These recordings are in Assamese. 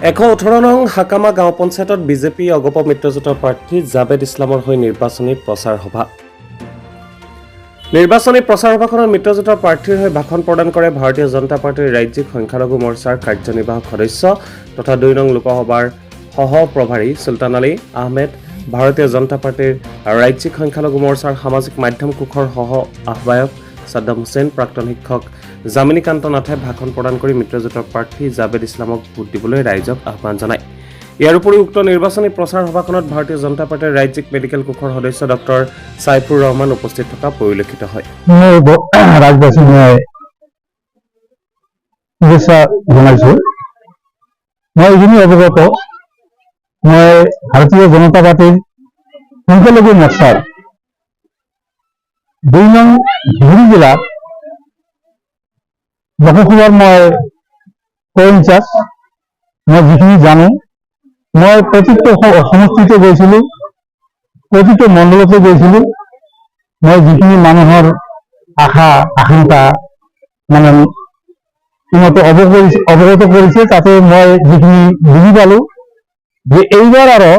118 নং হাকামা গাঁও পঞ্চায়তত বিজেপি অগপ মিত্ৰজোঁটৰ প্ৰাৰ্থী জাবেদ ইছলামৰ হৈ নিৰ্বাচনী প্ৰচাৰ সভা। নিৰ্বাচনী প্ৰচাৰ সভাখনত মিত্ৰজোঁটৰ প্ৰাৰ্থীৰ হৈ ভাষণ প্ৰদান কৰে ভাৰতীয় জনতা পাৰ্টীৰ ৰাজ্যিক সংখ্যালঘু মৰ্চাৰ কাৰ্যনিৰ্বাহক সদস্য তথা 2 নং লোকসভাৰ সহ প্ৰভাৰী সুলতান আলী আহমেদ, ভাৰতীয় জনতা পাৰ্টীৰ ৰাজ্যিক সংখ্যালঘু মৰ্চাৰ সামাজিক মাধ্যম কোষৰ সহ আহ্বায়ক সাদ্দাম হুছেইন, প্ৰাক্তন শিক্ষক জামিনীকান্ত নাথে ভাষণ প্ৰদান কৰি মিত্ৰজোঁটৰ প্ৰাৰ্থী জাবেদ ইছলামক ভোট দিবলৈ ৰাইজক আহ্বান জনায়। ইয়াৰ উপৰি উক্ত নিৰ্বাচনী প্ৰচাৰ সভাখনত ভাৰতীয় জনতা পাৰ্টীৰ ৰাজ্যিক মেডিকেল কোষৰ সদস্য ডক্টৰ সাইফুৰ ৰহমান উপস্থিত থকা পৰিলক্ষিত হয়। ৰাজ্যবাসীক শুভেচ্ছা জনাইছো। মই এইখিনি অৱগত, মই ভাৰতীয় জনতা পাৰ্টীৰ সংখ্যালঘু মৰ্চাৰ 2 নং ধুবুৰী জিলাত লোকসভাৰ মই কো-ইনচাৰ্জ। মই যিখিনি জানো, মই প্ৰতিটো সমষ্টিতে গৈছিলোঁ, প্ৰতিটো মণ্ডলতে গৈছিলোঁ। মই যিখিনি মানুহৰ আশা আকাংক্ষা মানে সিহঁতে অৱগত কৰিছে, তাতে মই যিখিনি বুজি পালো যে এইবাৰ আৰু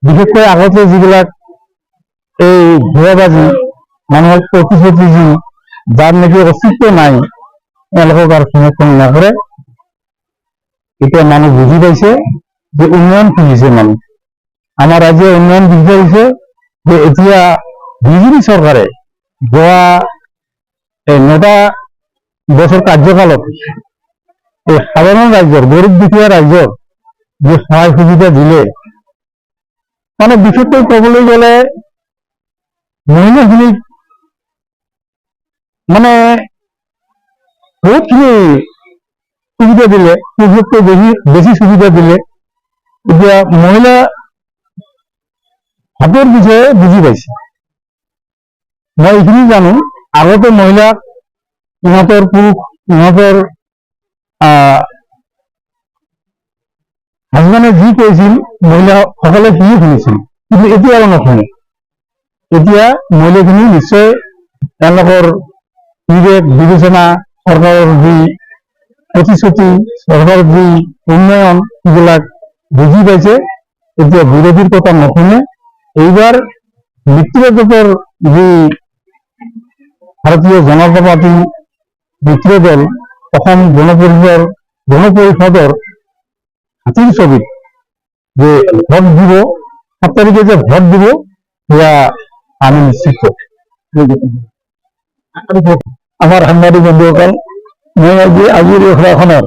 বিশেষকৈ আগতে যিবিলাক এই ভুৱাবাজি মানুহক প্ৰতিশ্ৰুতি যি যাৰ নেকি অস্তিত্ব নাই, এওঁলোকক আৰু সমৰ্থন নকৰে। এতিয়া মানুহ বুজি পাইছে যে উন্নয়ন খুজিছে মানুহ, আমাৰ ৰাজ্যে উন্নয়ন বিচাৰিছে। যে এতিয়া বিজেপি চৰকাৰে যোৱা 9 বছৰ কাৰ্যকালত এই সাধাৰণ ৰাজ্যৰ গৰীব দুখীয়া ৰাজ্যৰ যে সহায় সুবিধা দিলে, মানে বিশেষকৈ ক'বলৈ গ'লে মহিলাখিনিক মানে বহুতখিনি সুবিধা দিলে, সুযোগকৈ বেছি সুবিধা দিলে। এতিয়া মহিলা হাতৰ বিষয়ে বুজি পাইছে। মই এইখিনি জানো, আগতে মহিলাক ইহঁতৰ পুৰুষ ইহঁতৰ হাজবেণ্ডে যি কৈছিল মহিলাসকলে সিয়ে শুনিছিল, কিন্তু এতিয়া আৰু নুশুনে। এতিয়া মহিলাখিনি নিশ্চয় তেওঁলোকৰ বিবেক বিবেচনা, চৰকাৰৰ যি প্ৰতিশ্ৰুতি, চৰকাৰৰ যি উন্নয়ন, এইবিলাক বুজি পাইছে। এতিয়া বিৰোধীৰ কথা নুশুনে। এইবাৰ মিত্ৰজোঁটৰ যি ভাৰতীয় জনতা পাৰ্টি মিত্ৰ দল অসম গণ পৰিষদৰ হাতীৰ ছবিত যে ভোট দিব, 7 তাৰিখে যে ভোট দিব, সেয়া আমি নিশ্চিত। আমাৰ সাংবাদিক বন্ধুসকল, মই আজিৰ এই সভাখনৰ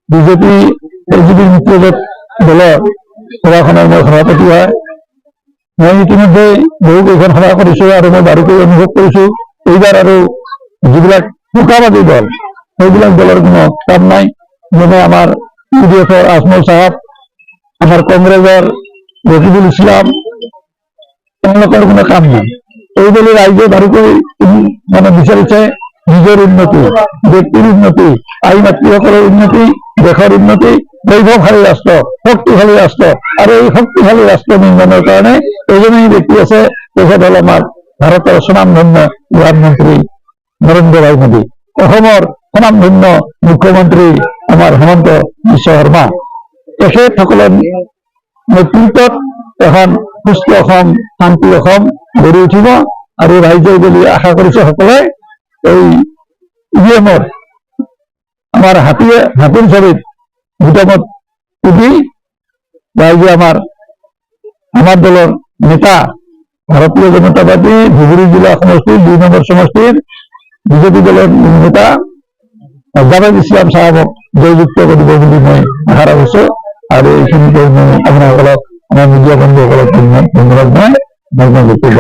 বিজেপি মিত্ৰজোঁট দলৰ সভাখনৰ মই সভাপতি হয়। মই ইতিমধ্যে বহুকেইখন সভা কৰিছোঁ আৰু মই বাৰুকৈ অনুভৱ কৰিছোঁ, এইবাৰ আৰু যিবিলাক ধোঁকাবাদী দল সেইবিলাক দলৰ কোনো কাম নাই। যেনে আমাৰ UDF-ৰ আজমল চাহাব, আমাৰ কংগ্ৰেছৰ ৰকিবুল ইছলাম, তেওঁলোকৰ কোনো কাম নাই। এইদৰে ৰাইজে বাৰুকৈ মানে বিচাৰিছে নিজৰ উন্নতি, ব্যক্তিৰ উন্নতি, আই মাতৃসকলৰ উন্নতি, দেশৰ উন্নতি, বৈভৱশালী ৰাষ্ট্ৰ, শক্তিশালী ৰাষ্ট্ৰ। আৰু এই শক্তিশালী ৰাষ্ট্ৰ নিৰ্মাণৰ কাৰণে এজনেই ব্যক্তি আছে, তেখেত হ'ল আমাৰ ভাৰতৰ স্বনামধন্য প্ৰধানমন্ত্ৰী নৰেন্দ্ৰ ভাই মোদী, অসমৰ স্বনামধন্য মুখ্যমন্ত্ৰী আমাৰ হিমন্ত বিশ্ব শৰ্মা। তেখেতসকলৰ নেতৃত্বত এখন সুস্থ অসম, শান্তি অসম গঢ়ি উঠিব। আৰু ৰাইজে বুলি আশা কৰিছে সকলোৱে এই EVM-ৰ আমাৰ হাতীৰ ছবিত ভোটামত উঠি ৰাইজে আমাৰ দলৰ নেতা ভাৰতীয় জনতা পাৰ্টি ধুবুৰী জিলা সমষ্টিৰ 2 নম্বৰ সমষ্টিৰ বিজেপি দলৰ নেতা জাবেদ ইছলাম চাহাবক জয়যুক্ত কৰিব বুলি মই আশা ৰাখিছো। আৰু এইখিনিতে মই আপোনাসকলক, আমাৰ মিডিয়া বন্ধুসকলক ধন্যবাদ জনাই মই বক্তব্য